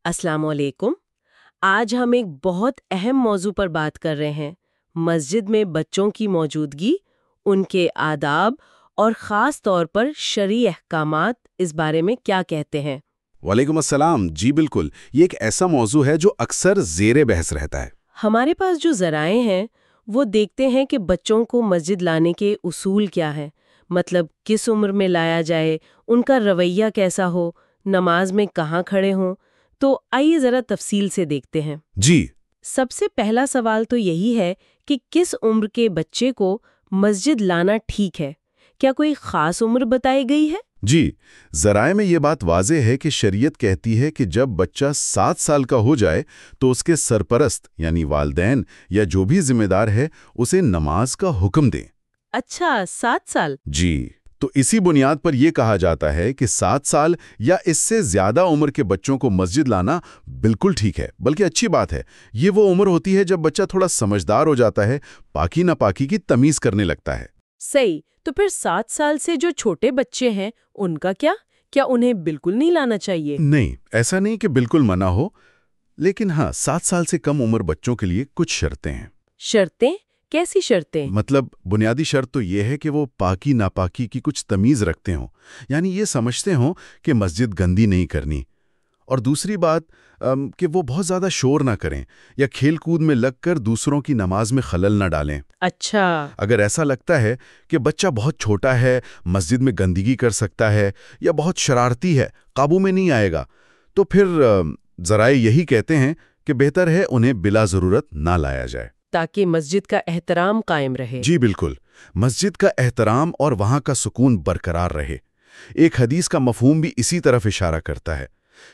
السلام علیکم۔ آج ہم ایک بہت اہم موضوع پر بات کر رہے ہیں، مسجد میں بچوں کی موجودگی، ان کے آداب اور خاص طور پر شرعی احکامات اس بارے میں کیا کہتے ہیں۔ وعلیکم السلام۔ جی بالکل، یہ ایک ایسا موضوع ہے جو اکثر زیر بحث رہتا ہے۔ ہمارے پاس جو ذرائع ہیں وہ دیکھتے ہیں کہ بچوں کو مسجد لانے کے اصول کیا ہیں، مطلب کس عمر میں لایا جائے، ان کا رویہ کیسا ہو، نماز میں کہاں کھڑے ہوں۔ تو آئیے ذرا تفصیل سے دیکھتے ہیں۔ جی سب سے پہلا سوال تو یہی ہے کہ کس عمر کے بچے کو مسجد لانا ٹھیک ہے؟ کیا کوئی خاص عمر بتائی گئی ہے؟ جی، ذرائع میں یہ بات واضح ہے کہ شریعت کہتی ہے کہ جب بچہ 7 سال کا ہو جائے تو اس کے سرپرست یعنی والدین یا جو بھی ذمہ دار ہے اسے نماز کا حکم دیں۔ اچھا، 7 سال؟ جی، تو اسی بنیاد پر یہ کہا جاتا ہے کہ 7 سال یا اس سے زیادہ عمر کے بچوں کو مسجد لانا بالکل ٹھیک ہے، بلکہ اچھی بات ہے۔ یہ وہ عمر ہوتی ہے جب بچہ تھوڑا سمجھدار ہو جاتا ہے، پاکی ناپاکی کی تمیز کرنے لگتا ہے۔ صحیح۔ تو پھر 7 سال سے جو چھوٹے بچے ہیں ان کا کیا انہیں بالکل نہیں لانا چاہیے؟ نہیں، ایسا نہیں کہ بالکل منع ہو، لیکن ہاں 7 سال سے کم عمر بچوں کے لیے کچھ شرطیں ہیں۔ شرطیں؟ کیسی شرطیں؟ مطلب بنیادی شرط تو یہ ہے کہ وہ پاکی ناپاکی کی کچھ تمیز رکھتے ہوں، یعنی یہ سمجھتے ہوں کہ مسجد گندی نہیں کرنی۔ اور دوسری بات کہ وہ بہت زیادہ شور نہ کریں یا کھیل کود میں لگ کر دوسروں کی نماز میں خلل نہ ڈالیں۔ اچھا۔ اگر ایسا لگتا ہے کہ بچہ بہت چھوٹا ہے، مسجد میں گندگی کر سکتا ہے یا بہت شرارتی ہے، قابو میں نہیں آئے گا، تو پھر ذرائع یہی کہتے ہیں کہ بہتر ہے انہیں بلا ضرورت نہ لایا جائے، تاکہ مسجد کا احترام قائم رہے۔ جی بالکل، مسجد کا احترام اور وہاں کا سکون برقرار رہے۔ ایک حدیث کا مفہوم بھی اسی طرف اشارہ کرتا ہے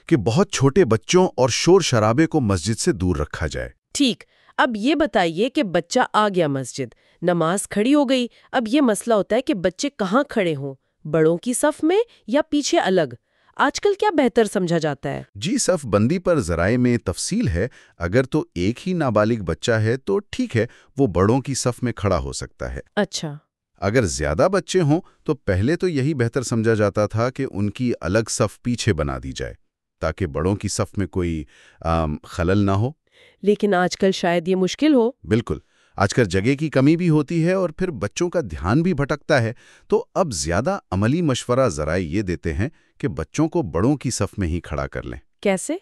کہ بہت چھوٹے بچوں اور شور شرابے کو مسجد سے دور رکھا جائے۔ ٹھیک۔ اب یہ بتائیے کہ بچہ آ گیا مسجد، نماز کھڑی ہو گئی، اب یہ مسئلہ ہوتا ہے کہ بچے کہاں کھڑے ہوں، بڑوں کی صف میں یا پیچھے الگ؟ آج کل کیا بہتر سمجھا جاتا ہے؟ جی، صف بندی پر ذرائع میں تفصیل ہے۔ اگر تو ایک ہی نابالغ بچہ ہے تو ٹھیک ہے، وہ بڑوں کی صف میں کھڑا ہو سکتا ہے۔ اچھا۔ اگر زیادہ بچے ہوں تو پہلے تو یہی بہتر سمجھا جاتا تھا کہ ان کی الگ صف پیچھے بنا دی جائے تاکہ بڑوں کی صف میں کوئی خلل نہ ہو۔ لیکن آج کل شاید یہ مشکل ہو۔ بالکل، آج کل جگہ کی کمی بھی ہوتی ہے اور پھر بچوں کا دھیان بھی بھٹکتا ہے، تو اب زیادہ عملی مشورہ ذرائع یہ دیتے ہیں کہ بچوں کو بڑوں کی صف میں ہی کھڑا کر لیں۔ کیسے؟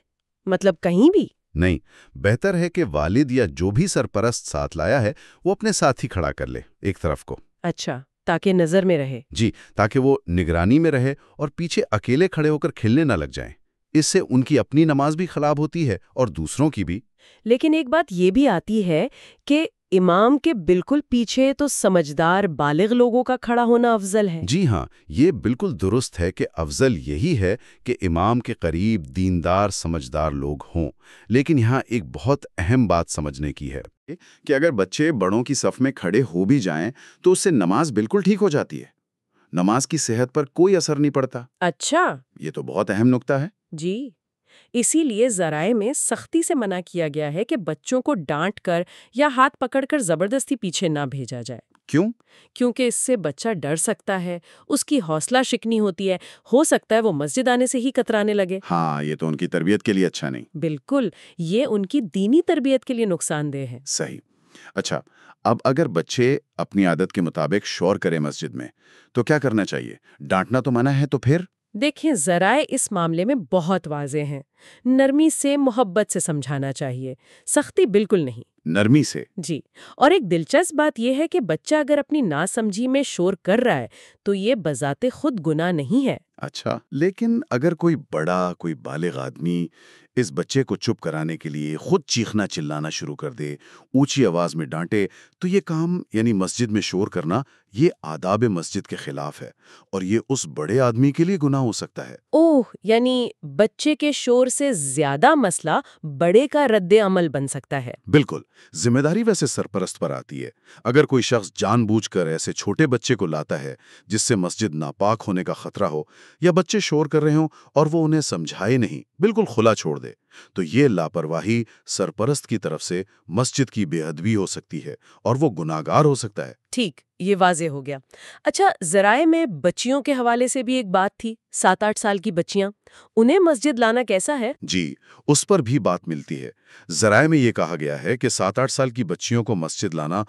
مطلب کہیں بھی؟ نہیں، بہتر ہے کہ والد یا جو بھی سرپرست ساتھ لایا ہے وہ اپنے ساتھ ہی کھڑا کر لے ایک طرف کو۔ اچھا، تاکہ نظر میں رہے۔ جی، تاکہ وہ نگرانی میں رہے اور پیچھے اکیلے کھڑے ہو کر کھیلنے نہ لگ جائیں۔ اس سے ان کی اپنی نماز بھی خراب ہوتی ہے اور دوسروں کی بھی۔ لیکن ایک بات یہ بھی آتی ہے کہ امام کے بالکل پیچھے تو سمجھدار بالغ لوگوں کا کھڑا ہونا افضل ہے۔ جی ہاں، یہ بالکل درست ہے کہ افضل یہی ہے کہ امام کے قریب دیندار سمجھدار لوگ ہوں، لیکن یہاں ایک بہت اہم بات سمجھنے کی ہے کہ اگر بچے بڑوں کی صف میں کھڑے ہو بھی جائیں تو اس سے نماز بالکل ٹھیک ہو جاتی ہے، نماز کی صحت پر کوئی اثر نہیں پڑتا۔ اچھا۔ یہ تو بہت اہم نکتہ ہے۔ جی، اسی لیے ذرائع میں سختی سے منع کیا گیا ہے کہ بچوں کو ڈانٹ کر یا ہاتھ پکڑ کر زبردستی پیچھے نہ بھیجا جائے۔ کیوں؟ کیونکہ اس سے بچہ ڈر سکتا ہے، اس کی حوصلہ شکنی ہوتی ہے، ہو سکتا ہے وہ مسجد آنے سے ہی کترانے لگے۔ ہاں، یہ تو ان کی تربیت کے لیے اچھا نہیں۔ بالکل، یہ ان کی دینی تربیت کے لیے نقصان دہ ہے۔ صحیح۔ اچھا، اب اگر بچے اپنی عادت کے مطابق شور کرے مسجد میں تو کیا کرنا چاہیے؟ ڈانٹنا تو منع ہے، تو پھر؟ دیکھیں، ذرائع اس معاملے میں بہت واضح ہیں۔ نرمی سے، محبت سے سمجھانا چاہیے، سختی بالکل نہیں۔ نرمی سے؟ جی، اور ایک دلچسپ بات یہ ہے کہ بچہ اگر اپنی ناسمجھی میں شور کر رہا ہے تو یہ بذات خود گناہ نہیں ہے۔ اچھا، لیکن اگر کوئی بڑا، کوئی بالغ آدمی اس بچے کو چپ کرانے کے لیے خود چیخنا چلانا شروع کر دے، اونچی آواز میں ڈانٹے، تو یہ کام یعنی مسجد میں شور کرنا یہ آداب مسجد کے خلاف ہے اور یہ اس بڑے آدمی کے لیے گناہ ہو سکتا ہے۔ اوہ، یعنی بچے کے شور سے زیادہ مسئلہ بڑے کا رد عمل بن سکتا ہے۔ بالکل، ذمہ داری ویسے سرپرست پر آتی ہے۔ اگر کوئی شخص جان بوجھ کر ایسے چھوٹے بچے کو لاتا ہے جس سے مسجد ناپاک ہونے کا خطرہ ہو، یا بچے شور کر رہے ہوں اور وہ انہیں سمجھائے نہیں، بالکل کھلا چھوڑ دے، تو یہ لاپرواہی سرپرست کی طرف سے مسجد کی بے ادبی ہو سکتی ہے اور وہ گناہگار ہو سکتا ہے۔ ٹھیک، یہ واضح ہو گیا۔ اچھا، ذرائع میں بچیوں کے حوالے سے بھی ایک بات تھی، 7-8 سال کی بچیاں، انہیں مسجد لانا کیسا ہے؟ جی، اس پر بھی بات ملتی ہے۔ ذرائع میں یہ کہا گیا ہے کہ 7-8 سال کی بچیوں کو مسجد لانا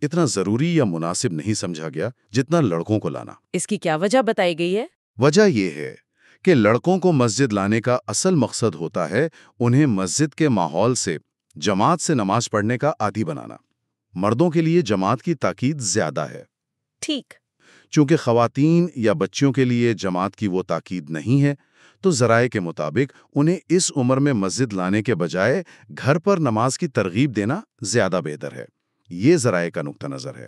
اتنا ضروری یا مناسب نہیں سمجھا گیا جتنا لڑکوں کو لانا۔ اس کی کیا وجہ بتائی گئی ہے؟ وجہ یہ ہے کہ لڑکوں کو مسجد لانے کا اصل مقصد ہوتا ہے انہیں مسجد کے ماحول سے، جماعت سے نماز پڑھنے کا عادی بنانا۔ مردوں کے لیے جماعت کی تاکید زیادہ ہے۔ ٹھیک۔ چونکہ خواتین یا بچیوں کے لیے جماعت کی وہ تاکید نہیں ہے، تو ذرائع کے مطابق انہیں اس عمر میں مسجد لانے کے بجائے گھر پر نماز کی ترغیب دینا زیادہ بہتر ہے۔ یہ ذرائع کا نقطہ نظر ہے۔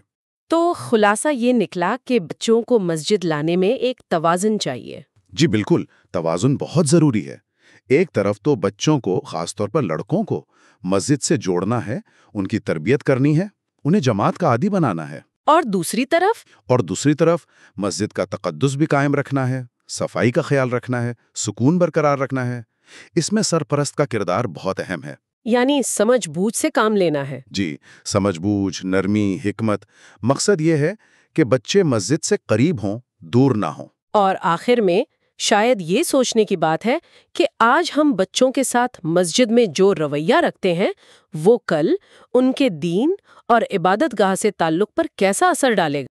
تو خلاصہ یہ نکلا کہ بچوں کو مسجد لانے میں ایک توازن چاہیے۔ جی بالکل، توازن بہت ضروری ہے۔ ایک طرف تو بچوں کو، خاص طور پر لڑکوں کو، مسجد سے جوڑنا ہے، ان کی تربیت کرنی ہے، انہیں جماعت کا عادی بنانا ہے۔ اور دوسری طرف مسجد کا تقدس بھی قائم رکھنا ہے، صفائی کا خیال رکھنا ہے، سکون برقرار رکھنا ہے۔ اس میں سرپرست کا کردار بہت اہم ہے۔ یعنی سمجھ بوجھ سے کام لینا ہے۔ جی، سمجھ بوجھ، نرمی، حکمت۔ مقصد یہ ہے کہ بچے مسجد سے قریب ہوں، دور نہ ہوں۔ اور آخر میں شاید یہ سوچنے کی بات ہے کہ آج ہم بچوں کے ساتھ مسجد میں جو رویہ رکھتے ہیں وہ کل ان کے دین اور عبادت گاہ سے تعلق پر کیسا اثر ڈالے گا۔